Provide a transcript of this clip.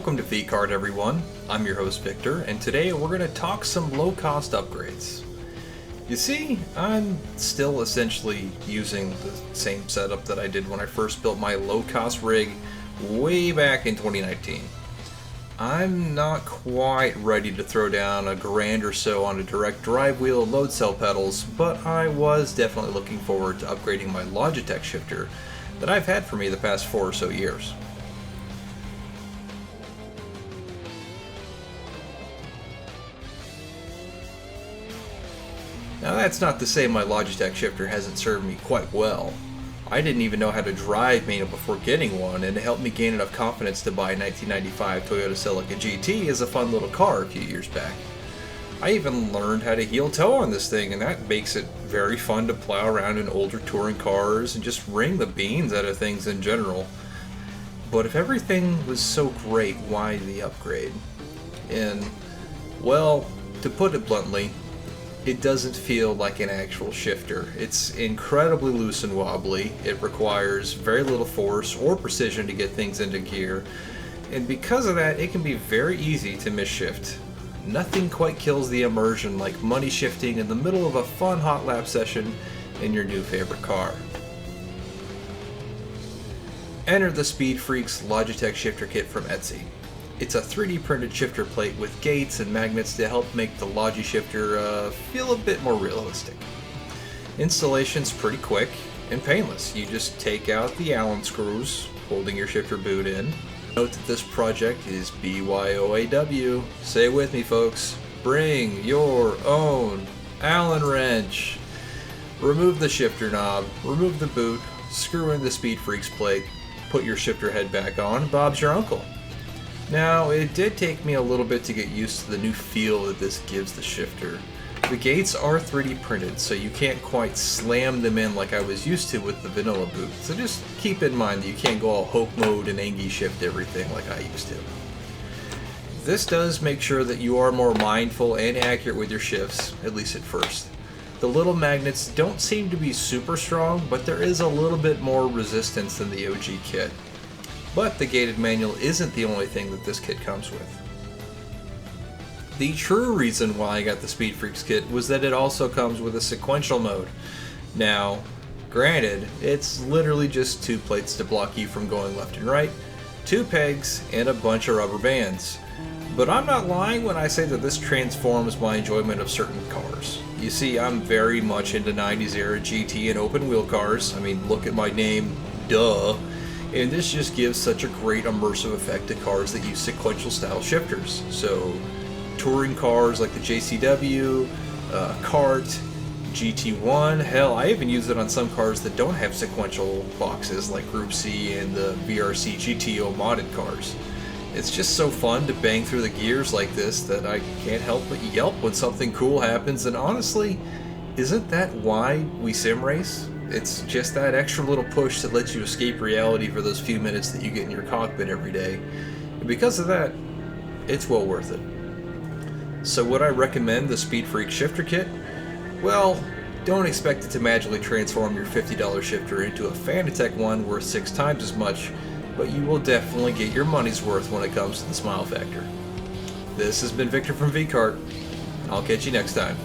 Welcome to VCard, everyone. I'm your host Victor, and today we're going to talk some low-cost upgrades. You see, I'm still essentially using the same setup that I did when I first built my low-cost rig way back in 2019. I'm not quite ready to throw down a grand or so on a direct drive wheel and load cell pedals, but I was definitely looking forward to upgrading my Logitech shifter that I've had for me the past 4 or so years. Now that's not to say my Logitech shifter hasn't served me quite well. I didn't even know how to drive manual before getting one, and it helped me gain enough confidence to buy a 1995 Toyota Celica GT as a fun little car a few years back. I even learned how to heel toe on this thing, and that makes it very fun to plow around in older touring cars and just wring the beans out of things in general. But if everything was so great, why the upgrade? And, well, to put it bluntly, it doesn't feel like an actual shifter. It's incredibly loose and wobbly. It requires very little force or precision to get things into gear, and because of that, it can be very easy to misshift. Nothing quite kills the immersion like money shifting in the middle of a fun hot lap session in your new favorite car. Enter the Speedfreaks Logitech shifter kit from Etsy. It's a 3D printed shifter plate with gates and magnets to help make the Logi shifter feel a bit more realistic. Installation's pretty quick and painless. You just take out the Allen screws holding your shifter boot in. Note that this project is BYOAW. Say it with me, folks. Bring your own Allen wrench. Remove the shifter knob, remove the boot, screw in the Speedfreaks plate, put your shifter head back on, Bob's your uncle. Now, it did take me a little bit to get used to the new feel that this gives the shifter. The gates are 3D printed, so you can't quite slam them in like I was used to with the vanilla boot, so just keep in mind that you can't go all Hope mode and Angie shift everything like I used to. This does make sure that you are more mindful and accurate with your shifts, at least at first. The little magnets don't seem to be super strong, but there is a little bit more resistance than the OG kit. But the gated manual isn't the only thing that this kit comes with. The true reason why I got the Speedfreaks kit was that it also comes with a sequential mode. Now, granted, it's literally just 2 plates to block you from going left and right, 2 pegs, and a bunch of rubber bands. But I'm not lying when I say that this transforms my enjoyment of certain cars. You see, I'm very much into 90s era GT and open wheel cars. I mean, look at my name, duh. And this just gives such a great immersive effect to cars that use sequential style shifters. So, touring cars like the JCW, Kart, GT1, hell, I even use it on some cars that don't have sequential boxes like Group C and the VRC GTO modded cars. It's just so fun to bang through the gears like this that I can't help but yelp when something cool happens, and honestly, isn't that why we sim race? It's just that extra little push that lets you escape reality for those few minutes that you get in your cockpit every day. And because of that, it's well worth it. So would I recommend the Speedfreaks shifter kit? Well, don't expect it to magically transform your $50 shifter into a Fanatec one worth 6 times as much, but you will definitely get your money's worth when it comes to the smile factor. This has been Victor from VCart. I'll catch you next time.